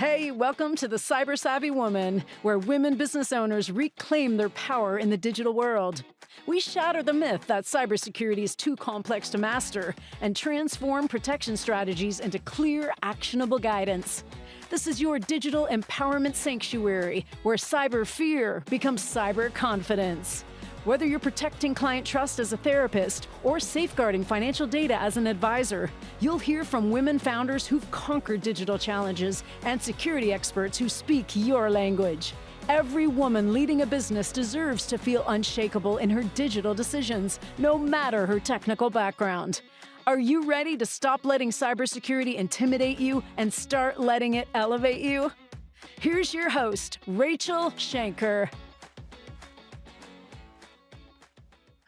Hey, welcome to the Cyber Savvy Woman, where women business owners reclaim their power in the digital world. We shatter the myth that cybersecurity is too complex to master and transform protection strategies into clear, actionable guidance. This is your digital empowerment sanctuary, where cyber fear becomes cyber confidence. Whether you're protecting client trust as a therapist or safeguarding financial data as an advisor, you'll hear from women founders who've conquered digital challenges and security experts who speak your language. Every woman leading a business deserves to feel unshakable in her digital decisions, no matter her technical background. Are you ready to stop letting cybersecurity intimidate you and start letting it elevate you? Here's your host, Rachele Schainker.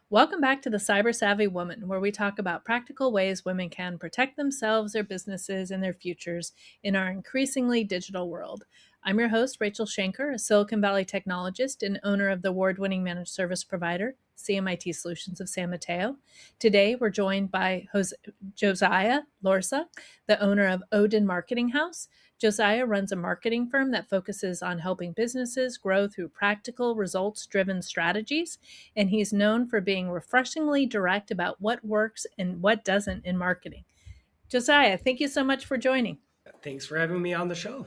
Welcome back to the Cyber Savvy Woman, where we talk about practical ways women can protect themselves, their businesses, and their futures in our increasingly digital world. I'm your host, Rachele Schainker, a Silicon Valley technologist and owner of the award-winning managed service provider, CMIT Solutions of San Mateo. Today, we're joined by Josiah Lorsung, the owner of Odin Marketing House. Josiah runs a marketing firm that focuses on helping businesses grow through practical, results-driven strategies, and he's known for being refreshingly direct about what works and what doesn't in marketing. Josiah, thank you so much for joining. Thanks for having me on the show.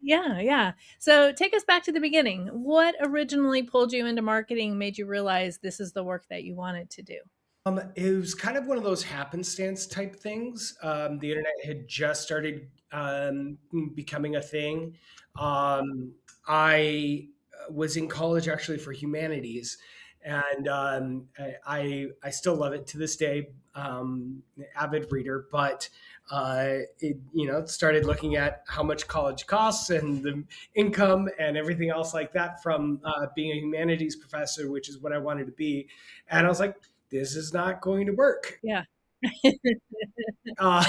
Yeah. So take us back to the beginning. What originally pulled you into marketing, made you realize this is the work that you wanted to do? It was kind of one of those happenstance type things. The internet had just started becoming a thing. I was in college actually for humanities, and I still love it to this day. Avid reader, but started looking at how much college costs and the income and everything else like that from being a humanities professor, which is what I wanted to be, and I was like, this is not going to work. Yeah. Uh,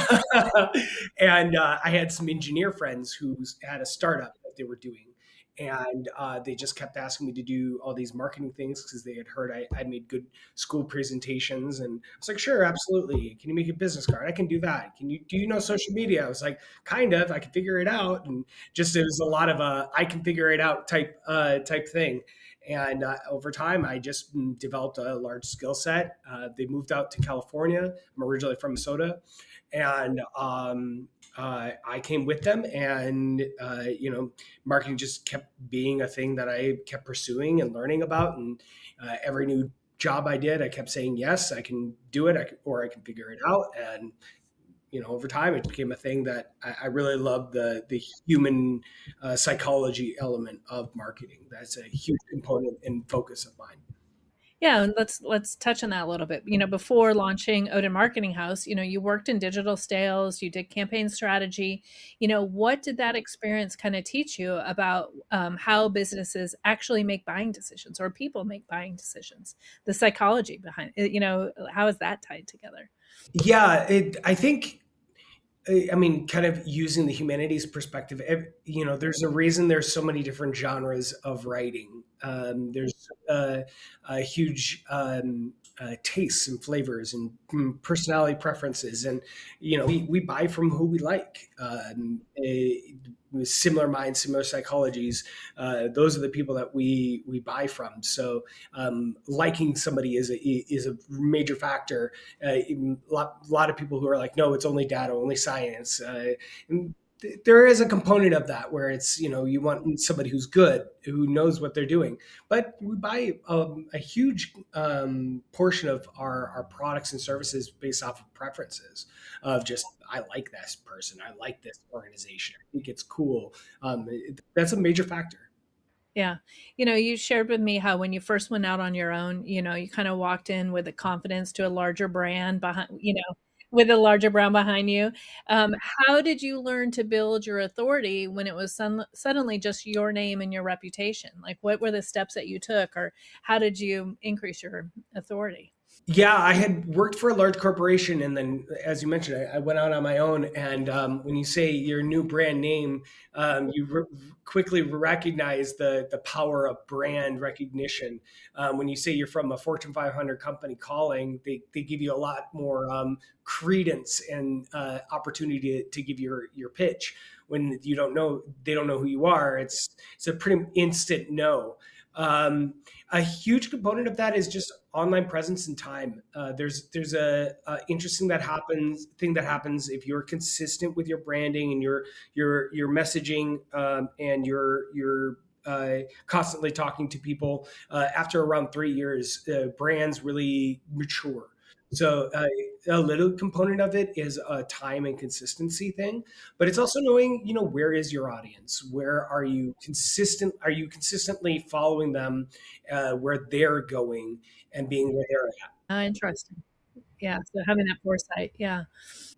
and I had some engineer friends who had a startup that they were doing. And they just kept asking me to do all these marketing things because they had heard I made good school presentations. And I was like, sure, absolutely. Can you make a business card? I can do that. Do you know social media? I was like, kind of. I can figure it out. And just it was a lot of a I can figure it out type thing. And over time, I just developed a large skill set. They moved out to California. I'm originally from Minnesota, and I came with them. And marketing just kept being a thing that I kept pursuing and learning about. And every new job I did, I kept saying yes, I can do it, or I can figure it out. And over time, it became a thing that I really love the human psychology element of marketing. That's a huge component and focus of mine. Yeah, and let's touch on that a little bit. Before launching Odin Marketing House, you worked in digital sales, you did campaign strategy. What did that experience kind of teach you about how businesses actually make buying decisions, or people make buying decisions? The psychology behind it, how is that tied together? Yeah, I think kind of using the humanities perspective, there's a reason there's so many different genres of writing. There's a huge tastes and flavors and personality preferences, and we buy from who we like. With similar minds, similar psychologies. Those are the people that we buy from. So liking somebody is a major factor. A lot of people who are like, no, it's only data, only science. And there is a component of that where it's, you want somebody who's good, who knows what they're doing. But we buy a huge portion of our products and services based off of preferences of just, I like this person, I like this organization, I think it's cool. That's a major factor. Yeah. You shared with me how when you first went out on your own, you kind of walked in with a confidence to a larger brand with a larger brand behind you. How did you learn to build your authority when it was suddenly just your name and your reputation? Like, what were the steps that you took, or how did you increase your authority? Yeah, I had worked for a large corporation, and then, as you mentioned, I went out on my own. And when you say your new brand name, quickly recognize the power of brand recognition. When you say you're from a Fortune 500 company calling, they give you a lot more credence and opportunity to give your pitch. when you don't know, they don't know who you are, it's a pretty instant no. Um, a huge component of that is just online presence and time. There's a interesting that happens thing that happens if you're consistent with your branding and your messaging, and you're constantly talking to people. After around 3 years, brands really mature. So a little component of it is a time and consistency thing, but it's also knowing, where is your audience? Where are you consistent? Are you consistently following them, where they're going and being where they're at? Interesting. Yeah. So having that foresight. Yeah.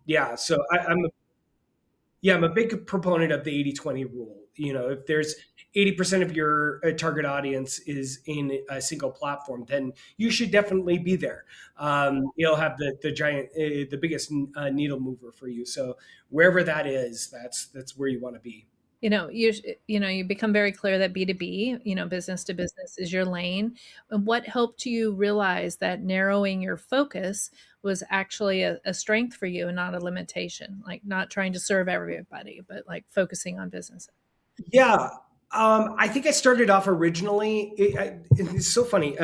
Yeah. So I'm a big proponent of the 80/20 rule. If there's 80% of your target audience is in a single platform, then you should definitely be there. You'll have the biggest needle mover for you. So wherever that is, that's where you want to be. You become very clear that B2B, business to business is your lane. And what helped you realize that narrowing your focus was actually a strength for you and not a limitation, like not trying to serve everybody, but like focusing on business? Yeah. I think I started off originally. It's so funny.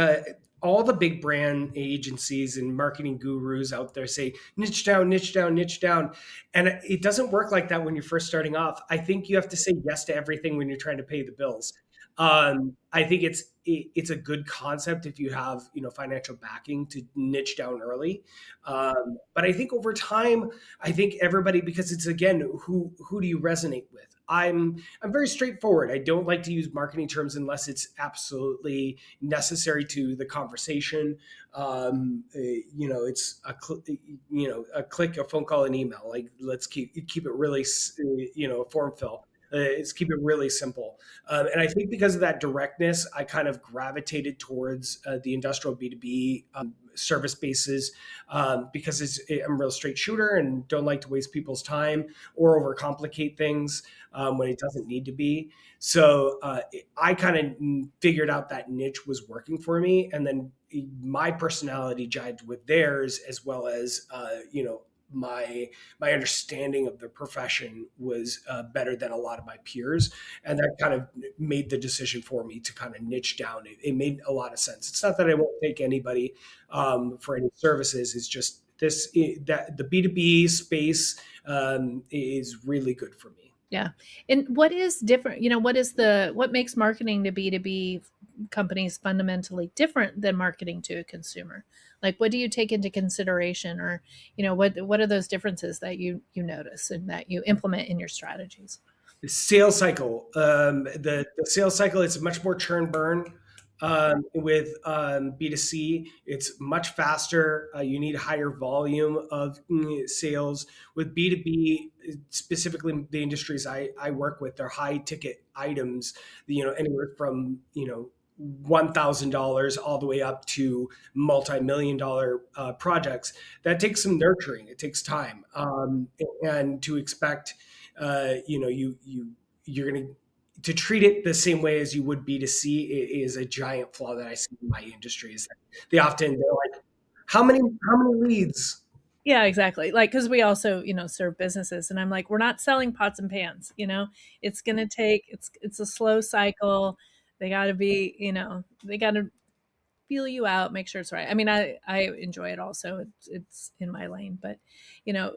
All the big brand agencies and marketing gurus out there say niche down, niche down, niche down. And it doesn't work like that when you're first starting off. I think you have to say yes to everything when you're trying to pay the bills. I think it's a good concept if you have, financial backing to niche down early. But I think over time, I think everybody, because it's again, who do you resonate with? I'm very straightforward. I don't like to use marketing terms unless it's absolutely necessary to the conversation. It's a click, a phone call, an email. Like let's keep it really, form fill. Let's keep it really simple. And I think because of that directness, I kind of gravitated towards the industrial B2B service bases, because I'm a real straight shooter and don't like to waste people's time or overcomplicate things when it doesn't need to be. So I kind of figured out that niche was working for me, and then my personality jived with theirs, as well as my understanding of the profession was better than a lot of my peers, and that kind of made the decision for me to kind of niche down. It made a lot of sense. It's not that I won't take anybody for any services. It's just that the B2B space is really good for me. Yeah. And what is different? What makes marketing to B2B companies fundamentally different than marketing to a consumer? Like what do you take into consideration, or, what are those differences that you notice and that you implement in your strategies? Sales cycle. The sales cycle is much more churn burn. With B2C, it's much faster. You need higher volume of sales. With B2B, specifically the industries I work with, they're high ticket items, anywhere from, $1,000 all the way up to multi-million dollar projects. That takes some nurturing. It takes time. And to expect, you're going to treat it the same way as you would B2C is a giant flaw that I see in my industry. Is that they're like, how many leads? Yeah, exactly. Like, because we also, serve businesses, and I'm like, we're not selling pots and pans. It's gonna take. It's a slow cycle. They got to be, they got to feel you out, make sure it's right. I mean, I enjoy it also. It's in my lane, but you know,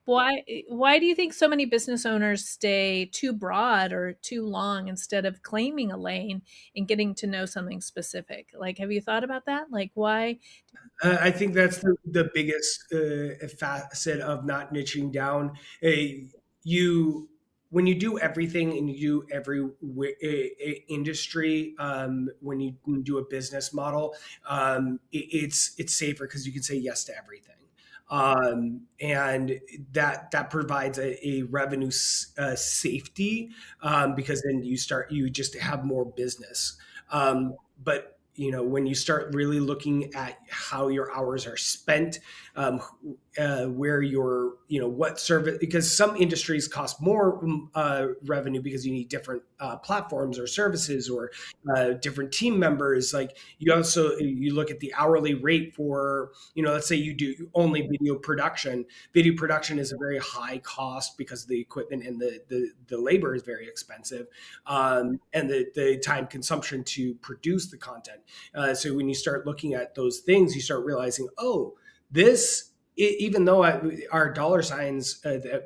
why do you think so many business owners stay too broad or too long instead of claiming a lane and getting to know something specific? Like, have you thought about that? Like, why? I think that's the biggest facet of not niching down. You When you do everything and you do every industry, when you do a business model, it's safer because you can say yes to everything. And that provides a revenue safety, because then you just have more business. But when you start really looking at how your hours are spent, where your, what service, because some industries cost more revenue because you need different platforms or services or different team members. Like you look at the hourly rate for, let's say you do only video production is a very high cost because the equipment and the labor is very expensive, and the time consumption to produce the content. So when you start looking at those things, you start realizing, oh, this, even though our dollar signs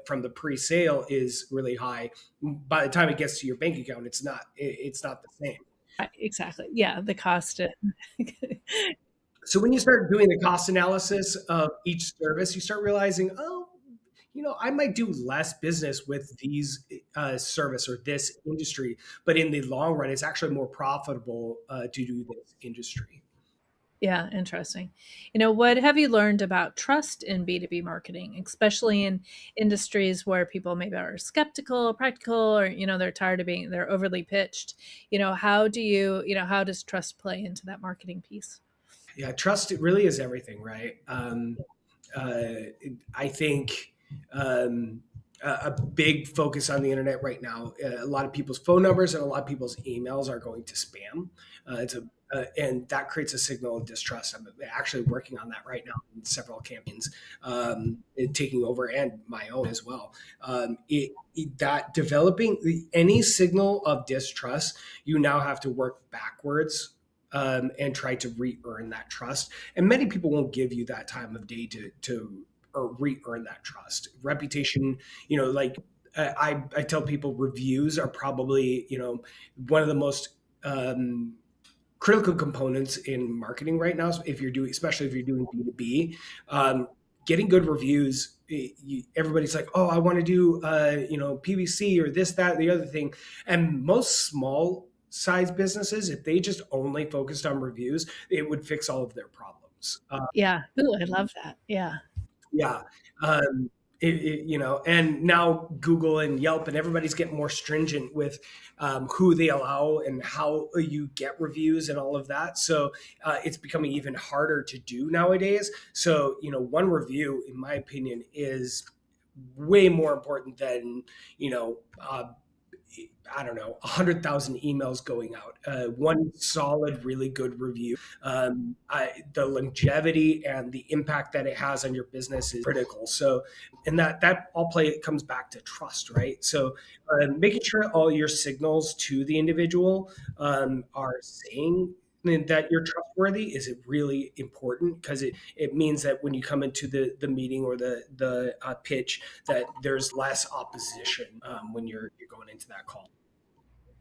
from the pre-sale is really high, by the time it gets to your bank account, it's not the same. Exactly. Yeah, the cost. So when you start doing the cost analysis of each service, you start realizing, oh, I might do less business with these service or this industry, but in the long run, it's actually more profitable to do this industry. Yeah, interesting. What have you learned about trust in B2B marketing, especially in industries where people maybe are skeptical, practical, or, they're overly pitched? How does trust play into that marketing piece? Yeah, trust, it really is everything, right? Uh, I think a big focus on the internet right now, a lot of people's phone numbers and a lot of people's emails are going to spam. And that creates a signal of distrust. I'm actually working on that right now in several campaigns, taking over, and my own as well. That developing any signal of distrust, you now have to work backwards and try to re-earn that trust. And many people won't give you that time of day to or re-earn that trust. Reputation, like I tell people, reviews are probably, one of the most critical components in marketing right now. So especially if you're doing B2B, getting good reviews. Everybody's like, oh, I want to do, PVC or this, that, the other thing. And most small size businesses, if they just only focused on reviews, it would fix all of their problems. Yeah. Ooh, I love that. Yeah. Yeah. And now Google and Yelp and everybody's getting more stringent with who they allow and how you get reviews and all of that. So it's becoming even harder to do nowadays. So, one review, in my opinion, is way more important than, I don't know, 100,000 emails going out. One solid, really good review. The longevity and the impact that it has on your business is critical. So, and that all comes back to trust, right? So, making sure all your signals to the individual are saying that you're trustworthy is really important, because it means that when you come into the meeting or the pitch, that there's less opposition when you're going into that call.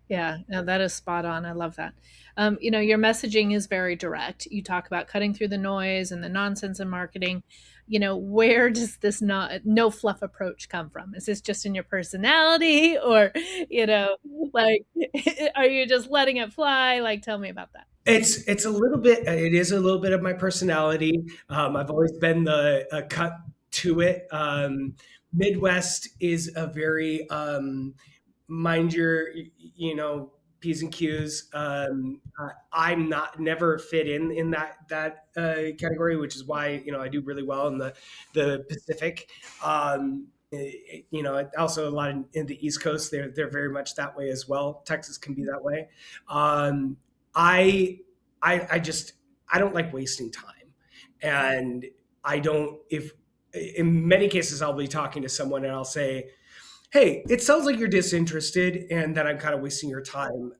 Yeah, no, that is spot on. I love that. Your messaging is very direct. You talk about cutting through the noise and the nonsense in marketing. Where does this no fluff approach come from? Is this just in your personality, or, like, are you just letting it fly? Like, tell me about that. It's a little bit. It is a little bit of my personality. I've always been the cut to it. Midwest is a very mind your, p's and q's. I'm not never fit in that category, which is why I do really well in the Pacific. Also a lot in the East Coast, they're very much that way as well. Texas can be that way. Um, I I don't like wasting time, and I don't if in many cases I'll be talking to someone and I'll say, hey, it sounds like you're disinterested and that I'm kind of wasting your time.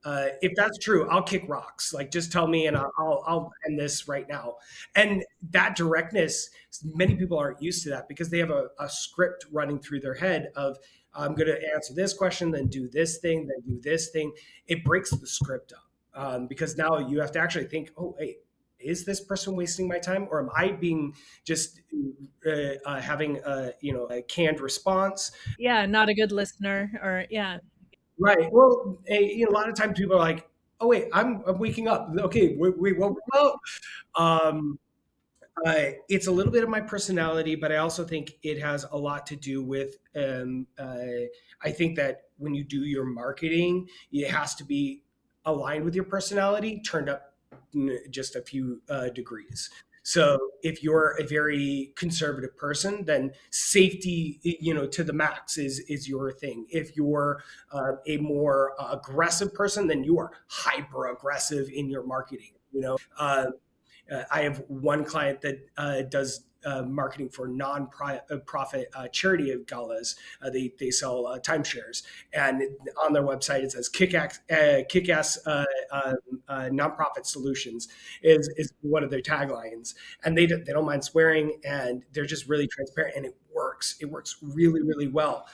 If that's true, I'll kick rocks. Like, just tell me and I'll end this right now. And that directness, many people aren't used to that because they have a script running through their head of, I'm going to answer this question, then do this thing, then do this thing. It breaks the script up, because now you have to actually think, oh, wait, is this person wasting my time, or am I being just having a canned response? Yeah, not a good listener, or yeah. Right. Well, a lot of times people are like, "Oh wait, I'm waking up." Okay, wait, what? Well, um, it's a little bit of my personality, but I also think it has a lot to do with. I think that when you do your marketing, it has to be aligned with your personality, turned up just a few degrees. So if you're a very conservative person, then safety, to the max is your thing. If you're a more aggressive person, then you are hyper aggressive in your marketing. I have one client that does marketing for non-profit charity galas. They sell timeshares, and on their website it says "kick-ass nonprofit solutions" is one of their taglines, and they don't mind swearing, and they're just really transparent, and it works. It works really really well.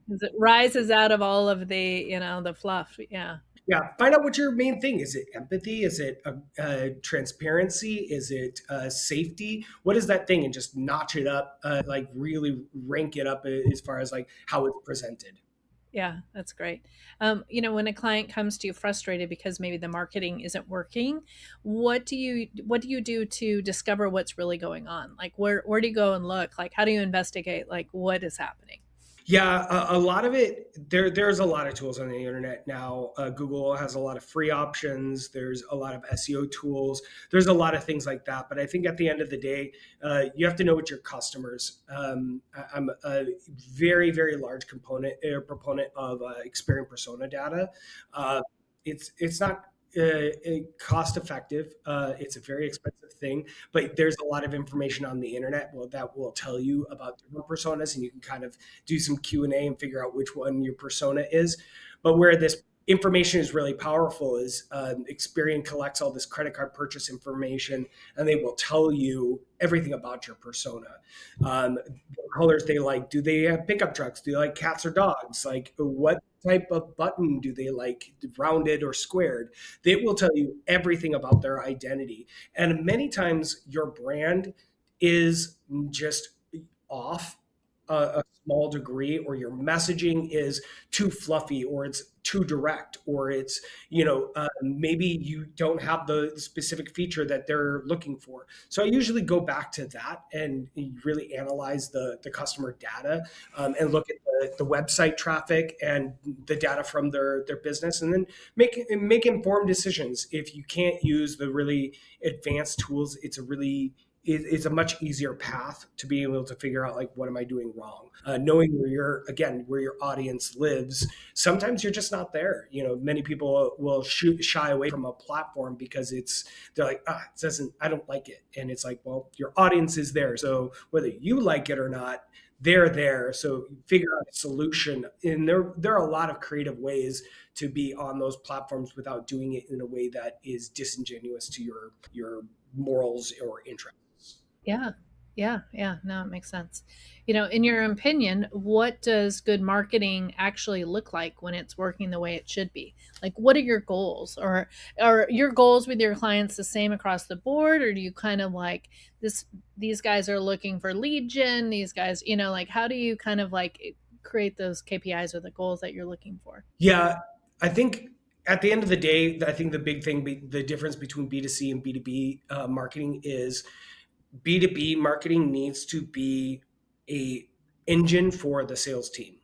Because it rises out of all of the, the fluff. Yeah. Yeah, find out what your main thing is. It empathy? Is it transparency? Is it safety? What is that thing? And just notch it up, like really rank it up as far as like how it's presented. Yeah, that's great. When a client comes to you frustrated because maybe the marketing isn't working, what do you do to discover what's really going on? Like where do you go and look? Like how do you investigate like what is happening? Yeah, a lot of it there's a lot of tools on the internet now. Google has a lot of free options. There's a lot of SEO tools. There's a lot of things like that. But I think at the end of the day, you have to know what your customers. I'm a very very large proponent of Experian persona data. Uh, it's not cost effective. It's a very expensive thing, but there's a lot of information on the internet that will tell you about different personas, and you can kind of do some Q&A and figure out which one your persona is. But where this information is really powerful is Experian collects all this credit card purchase information, and they will tell you everything about your persona. The colors they like. Do they have pickup trucks? Do they like cats or dogs? Like what type of button do they like, rounded or squared? They will tell you everything about their identity. And many times your brand is just off a small degree, or your messaging is too fluffy, or it's too direct, or it's maybe you don't have the specific feature that they're looking for. So I usually go back to that and really analyze the customer data, and look at the website traffic and the data from their business, and then make informed decisions. If you can't use the really advanced tools, it's a much easier path to be able to figure out like what am I doing wrong. Knowing where your audience lives. Sometimes you're just not there. Many people will shy away from a platform because they're like, it doesn't, I don't like it, and it's like, well, your audience is there, so whether you like it or not, they're there. So figure out a solution, and there are a lot of creative ways to be on those platforms without doing it in a way that is disingenuous to your morals or interests. Yeah. Yeah. Yeah. No, it makes sense. In your opinion, what does good marketing actually look like when it's working the way it should be? Like, what are your goals? Or are your goals with your clients the same across the board? Or do you kind of like these guys are looking for lead gen, these guys, like how do you kind of like create those KPIs or the goals that you're looking for? Yeah, I think at the end of the day, I think the big thing, the difference between B2C and B2B marketing is B2B marketing needs to be a engine for the sales team.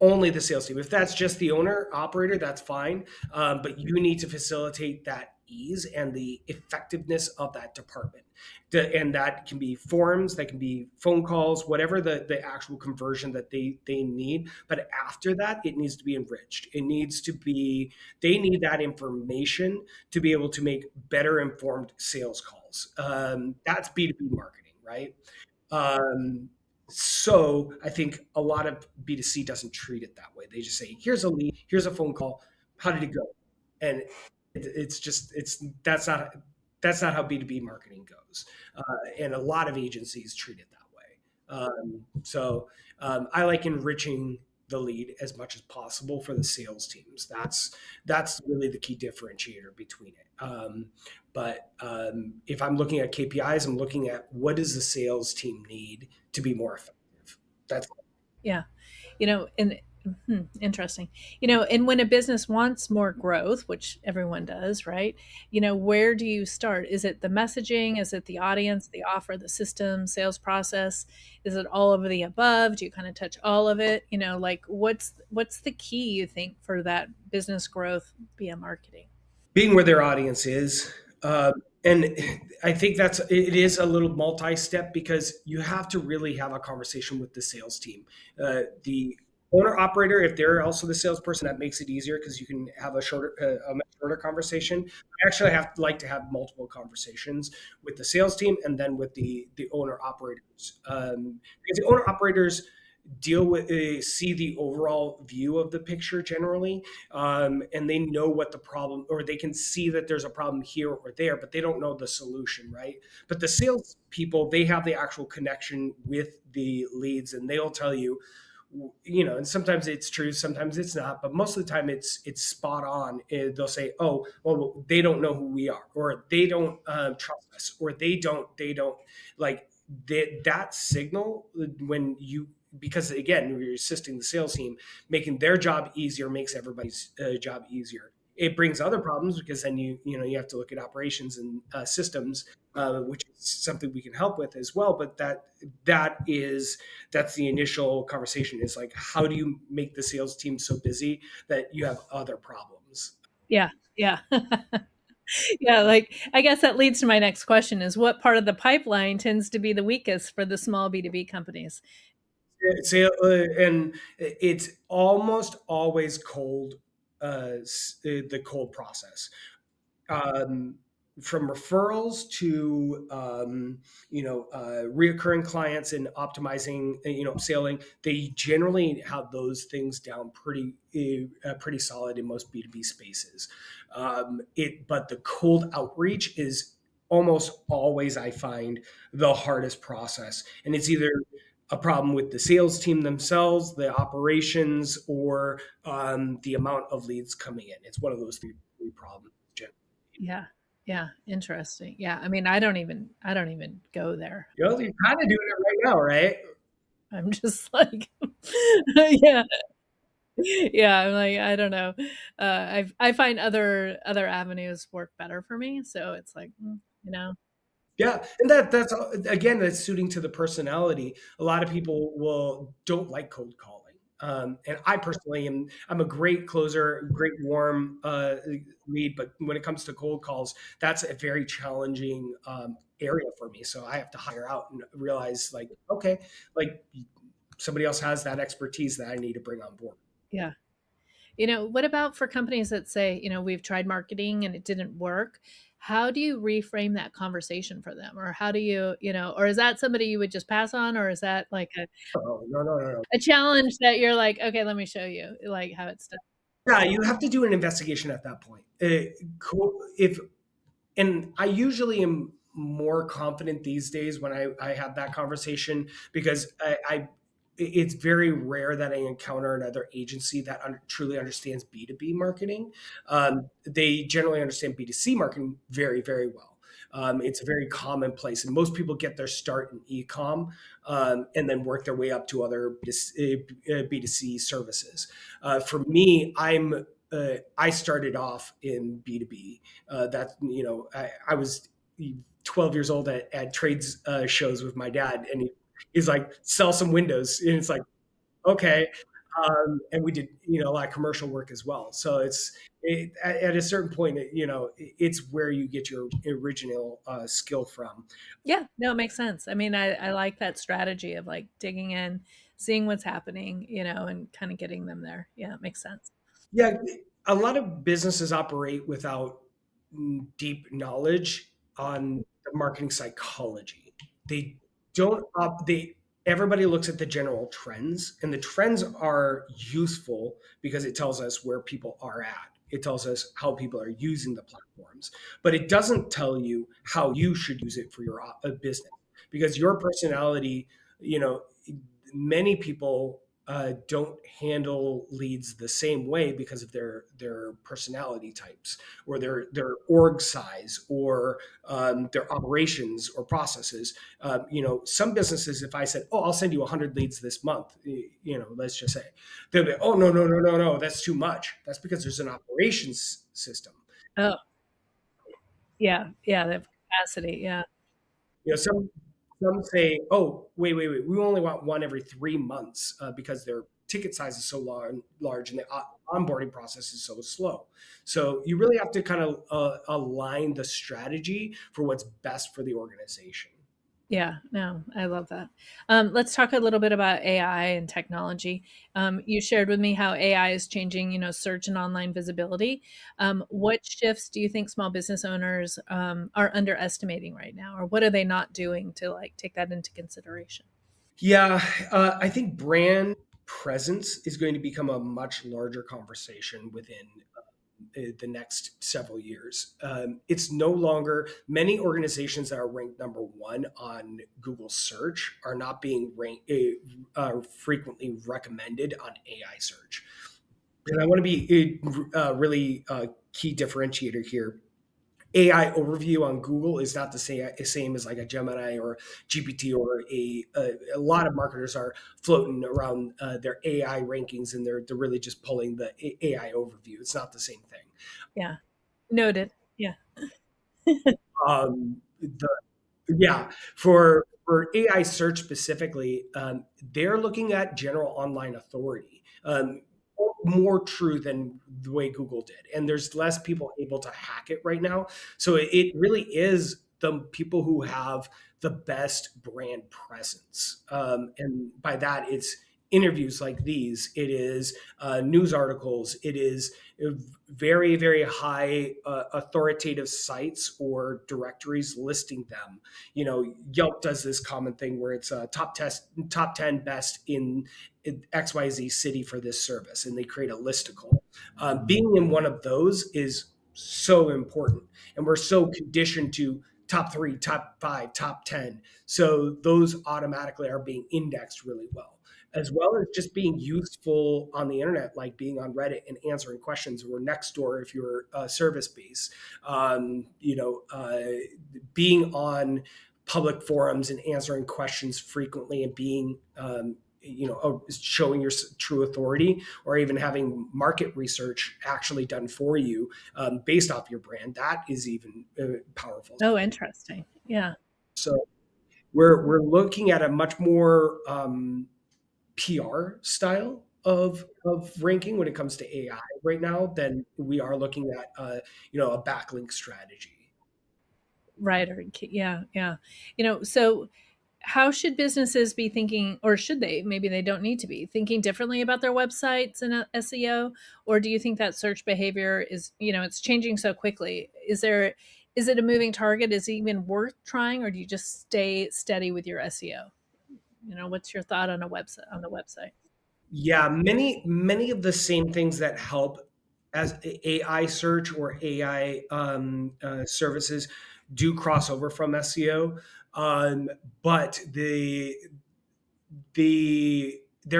Only the sales team. If that's just the owner operator, that's fine. But you need to facilitate that ease and the effectiveness of that department. And that can be forums, that can be phone calls, whatever the actual conversion that they need. But after that, it needs to be enriched. They need that information to be able to make better informed sales calls. That's B2B marketing, right? Um, so I think a lot of B2C doesn't treat it that way. They just say, here's a lead, here's a phone call. How did it go? And that's not how B2B marketing goes. And a lot of agencies treat it that way. I like enriching the lead as much as possible for the sales teams. That's really the key differentiator between it. If I'm looking at KPIs, I'm looking at what does the sales team need to be more effective. That's Yeah. And interesting. And when a business wants more growth, which everyone does, right? Where do you start? Is it the messaging? Is it the audience, the offer, the system, sales process? Is it all of the above? Do you kind of touch all of it? Like what's the key you think for that business growth via marketing? being where their audience is. And I think it is a little multi-step because you have to really have a conversation with the sales team. The owner operator, if they're also the salesperson, that makes it easier because you can have a much shorter conversation. I actually have like to have multiple conversations with the sales team and then with the owner operators, because the owner operators deal with see the overall view of the picture generally, and they know what the problem, or they can see that there's a problem here or there, but they don't know the solution, right? But the sales people, they have the actual connection with the leads, and they'll tell you, and sometimes it's true, sometimes it's not, but most of the time it's spot on. They'll say, oh, well, they don't know who we are, or they don't trust us, or they don't like that signal when you, because again, you're assisting the sales team, making their job easier makes everybody's job easier. It brings other problems because then you have to look at operations and systems, which is something we can help with as well. But that's the initial conversation, is like, how do you make the sales team so busy that you have other problems? Yeah. Yeah. Yeah, like, I guess that leads to my next question is what part of the pipeline tends to be the weakest for the small B2B companies? And it's almost always cold, the cold process, um, from referrals to reoccurring clients and optimizing, selling. They generally have those things down pretty solid in most B2B spaces. But the cold outreach is almost always, I find, the hardest process, and it's either a problem with the sales team themselves, the operations, or the amount of leads coming in. It's one of those three problems. Yeah. Yeah, interesting. Yeah, I mean, I don't even go there. You're kind of doing it right now, right? I'm just like yeah. Yeah, I'm like, I don't know. I find other avenues work better for me, so it's like, you know. Yeah, and that's again, that's suiting to the personality. A lot of people will don't like cold calling, and I personally I'm a great closer, great warm lead, but when it comes to cold calls, that's a very challenging area for me. So I have to hire out and realize, like, okay, like somebody else has that expertise that I need to bring on board. Yeah. What about for companies that say, we've tried marketing and it didn't work? How do you reframe that conversation for them? Or how do or is that somebody you would just pass on? Or is that like Oh, no, no, no, no. a challenge that you're like, okay, let me show you like how it's done? Yeah, you have to do an investigation at that point. If And I usually am more confident these days when I have that conversation, because it's very rare that I encounter another agency that truly understands B2B marketing. They generally understand B2C marketing very, very well. It's a very commonplace, and most people get their start in e-com, and then work their way up to other B2C services. For me, I started off in B2B. I was 12 years old at trades shows with my dad, and he's like, sell some windows, and it's like, okay. And we did a lot of commercial work as well. So at a certain point, it's where you get your original skill from. Yeah, no, it makes sense. I mean, I like that strategy of like digging in, seeing what's happening, and kind of getting them there. Yeah, it makes sense. Yeah, a lot of businesses operate without deep knowledge on the marketing psychology. They don't they Everybody looks at the general trends, and the trends are useful because it tells us where people are at. It tells us how people are using the platforms, but it doesn't tell you how you should use it for your business, because your personality, you know, many people don't handle leads the same way because of their personality types, or their org size, or their operations or processes. Some businesses, if I said, "Oh, I'll send you 100 leads this month," let's just say, they'll be, "Oh, no, no, no, no, no, that's too much." That's because there's an operations system. Oh, yeah, yeah, the capacity. Yeah. Some say, "Oh, wait, wait, wait, we only want one every 3 months because their ticket size is so large, and they onboarding process is so slow. So you really have to kind of align the strategy for what's best for the organization. Yeah, no, I love that. Let's talk a little bit about AI and technology. You shared with me how AI is changing, search and online visibility. What shifts do you think small business owners are underestimating right now, or what are they not doing to like take that into consideration? Yeah, I think brand presence is going to become a much larger conversation within the next several years. It's no longer many organizations that are ranked number one on Google search are not being frequently recommended on AI search. And I want to be really key differentiator here. AI overview on Google is not the same as like a Gemini or GPT or a lot of marketers are floating around their AI rankings and they're really just pulling the AI overview. It's not the same thing. Yeah, noted. Yeah. The Yeah, for AI search specifically, they're looking at general online authority, more true than the way Google did, and there's less people able to hack it right now. So it really is the people who have the best brand presence, and by that it's interviews like these, it is news articles, it is very very high authoritative sites or directories listing them. Yelp does this common thing where it's a top 10 best in XYZ city for this service, and they create a listicle. Being in one of those is so important, and we're so conditioned to top three, top five, top 10. So those automatically are being indexed really well as just being useful on the internet, like being on Reddit and answering questions, or next door if you're service based. Being on public forums and answering questions frequently and being showing your true authority, or even having market research actually done for you based off your brand, that is even powerful. Oh, interesting. Yeah. So we're looking at a much more PR style of ranking when it comes to AI right now than we are looking at a backlink strategy. Right. Or, yeah. Yeah. So how should businesses be thinking, or should they, maybe they don't need to be thinking differently about their websites and SEO? Or do you think that search behavior is, it's changing so quickly? Is it a moving target? Is it even worth trying? Or do you just stay steady with your SEO? What's your thought on on the website? Yeah, many of the same things that help as AI search or AI services do cross over from SEO, but there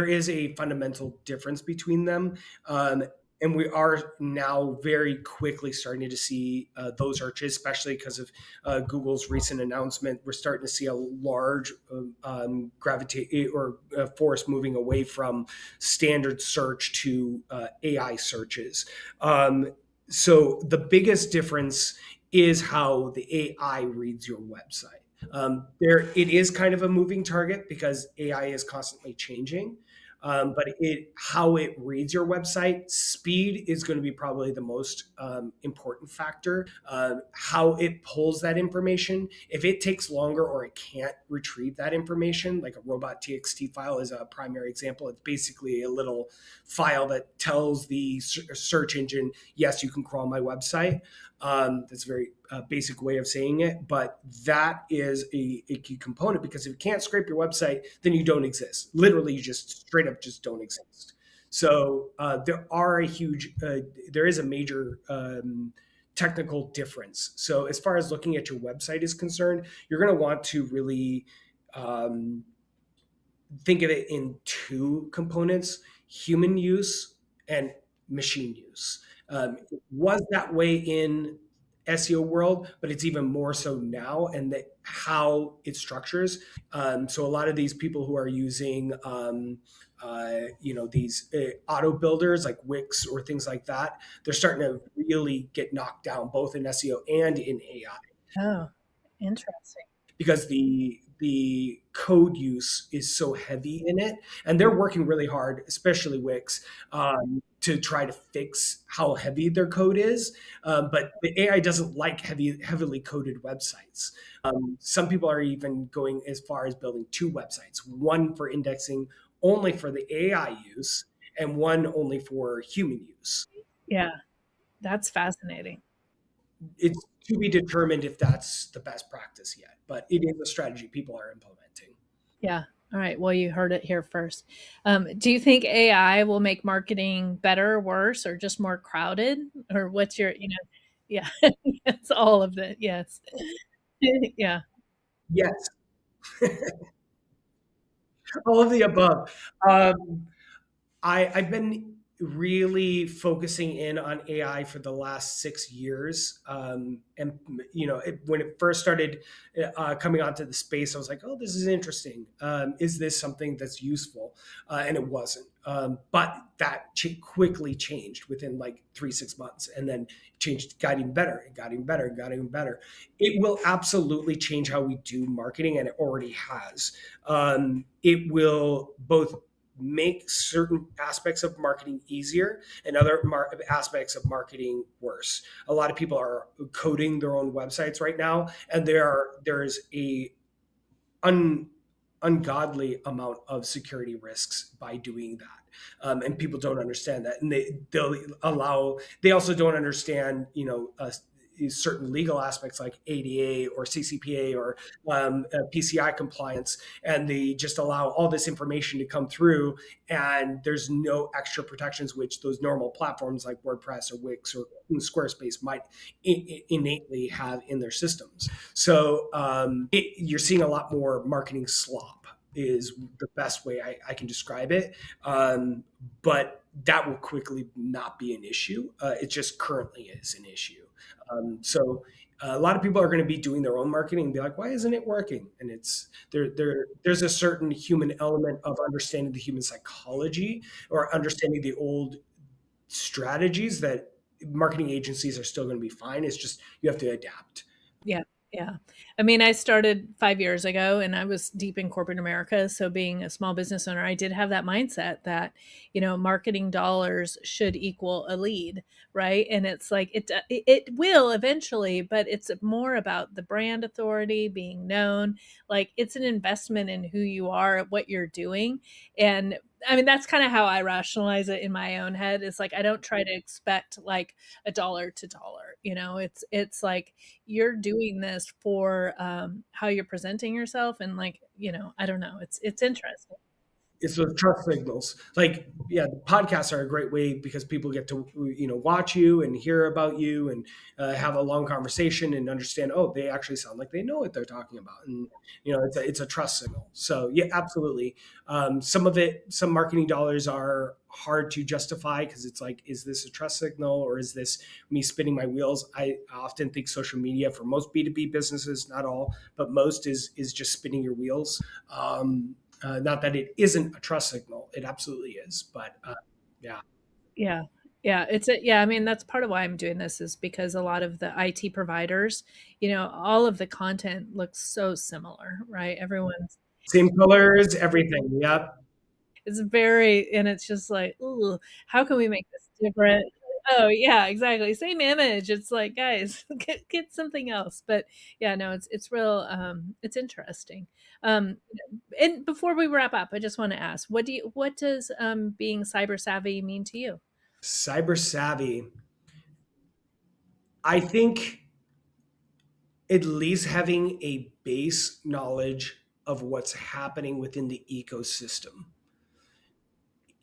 is a fundamental difference between them. And we are now very quickly starting to see those searches, especially because of Google's recent announcement. We're starting to see a large gravitate or force moving away from standard search to AI searches. So the biggest difference is how the AI reads your website. It is kind of a moving target because AI is constantly changing. But how it reads your website, speed is going to be probably the most important factor. How it pulls that information. If it takes longer or it can't retrieve that information, like a robot.txt file is a primary example. It's basically a little file that tells the search engine, yes, you can crawl my website. That's a very basic way of saying it, but that is a key component, because if you can't scrape your website, then you don't exist. Literally, you just straight up just don't exist. So there is a major technical difference. So as far as looking at your website is concerned, you're going to want to really um, think of it in two components: human use and machine use. It was that way in SEO world, but it's even more so now, and that how it structures. So a lot of these people who are using, these auto builders like Wix or things like that, they're starting to really get knocked down both in SEO and in AI, Oh, interesting. because the code use is so heavy in it, and they're working really hard, especially Wix, to try to fix how heavy their code is. But the AI doesn't like heavily coded websites. Some people are even going as far as building two websites, one for indexing only for the AI use, and one only for human use. Yeah, that's fascinating. It's to be determined if that's the best practice yet, but it is a strategy people are implementing. Yeah. All right. Well, you heard it here first. Do you think AI will make marketing better, worse, or just more crowded? Or what's your, yeah, it's all of it. Yes. Yeah. Yes, all of the above. Um, I've been really focusing in on AI for the last 6 years, and when it first started coming onto the space, I was like, "Oh, this is interesting. Is this something that's useful?" And it wasn't. But that quickly changed within like 3 6 months, and then changed, got even better, it got even better, it got even better. It will absolutely change how we do marketing, and it already has. It will both make certain aspects of marketing easier and other aspects of marketing worse. A lot of people are coding their own websites right now, and there's a un, ungodly amount of security risks by doing that, and people don't understand that, and they also don't understand certain legal aspects like ADA or CCPA or PCI compliance, and they just allow all this information to come through, and there's no extra protections which those normal platforms like WordPress or Wix or Squarespace might innately have in their systems. So you're seeing a lot more marketing slop is the best way I can describe it. But that will quickly not be an issue. It just currently is an issue. So a lot of people are going to be doing their own marketing and be like, why isn't it working? And there's a certain human element of understanding the human psychology or understanding the old strategies that marketing agencies are still going to be fine. It's just you have to adapt. Yeah. Yeah. I mean, I started 5 years ago and I was deep in corporate America. So, being a small business owner, I did have that mindset that, marketing dollars should equal a lead, right? And it's like it will eventually, but it's more about the brand authority, being known. Like, it's an investment in who you are, what you're doing. And I mean, that's kind of how I rationalize it in my own head. It's like I don't try to expect like a dollar to dollar. It's like you're doing this for how you're presenting yourself, and like, I don't know, it's interesting. It's those trust signals. Like, yeah, the podcasts are a great way because people get to watch you and hear about you and have a long conversation and understand. Oh, they actually sound like they know what they're talking about, and it's a trust signal. So yeah, absolutely. Some marketing dollars are hard to justify because it's like, is this a trust signal or is this me spinning my wheels? I often think social media for most B2B businesses, not all, but most is just spinning your wheels. Not that it isn't a trust signal, it absolutely is. But yeah, Yeah. Yeah, I mean, that's part of why I'm doing this, is because a lot of the IT providers, all of the content looks so similar, right? Everyone's same colors, everything. Yep. It's very, and it's just like, ooh, how can we make this different? Oh yeah, exactly. Same image. It's like, guys, get something else. But yeah, no, it's real. It's interesting. Um, and before we wrap up, I just want to ask, what does being cyber savvy mean to you? Cyber savvy. I think at least having a base knowledge of what's happening within the ecosystem.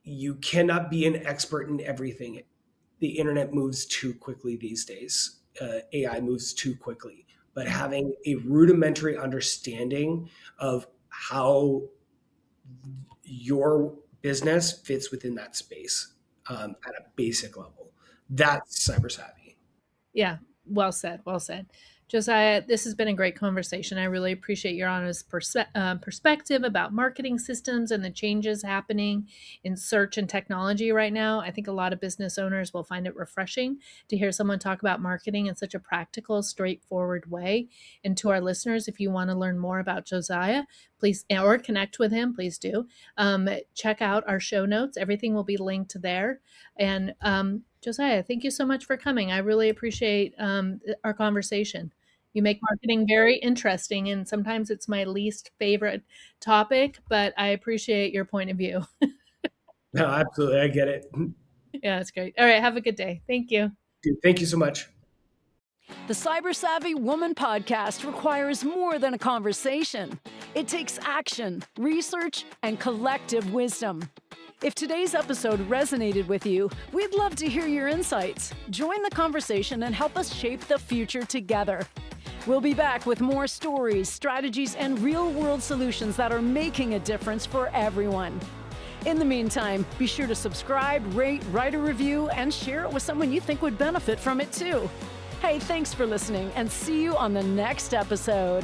You cannot be an expert in everything. The internet moves too quickly these days. AI moves too quickly. But having a rudimentary understanding of how your business fits within that space, at a basic level, that's cyber savvy. Yeah, well said, well said. Josiah, this has been a great conversation. I really appreciate your honest perspective about marketing systems and the changes happening in search and technology right now. I think a lot of business owners will find it refreshing to hear someone talk about marketing in such a practical, straightforward way. And to our listeners, if you want to learn more about Josiah, please, or connect with him, please do. Check out our show notes. Everything will be linked there. And Josiah, thank you so much for coming. I really appreciate our conversation. You make marketing very interesting, and sometimes it's my least favorite topic, but I appreciate your point of view. No, absolutely. I get it. Yeah, that's great. All right. Have a good day. Thank you. Dude, thank you so much. The Cyber Savvy Woman podcast requires more than a conversation. It takes action, research, and collective wisdom. If today's episode resonated with you, we'd love to hear your insights. Join the conversation and help us shape the future together. We'll be back with more stories, strategies, and real-world solutions that are making a difference for everyone. In the meantime, be sure to subscribe, rate, write a review, and share it with someone you think would benefit from it too. Hey, thanks for listening, and see you on the next episode.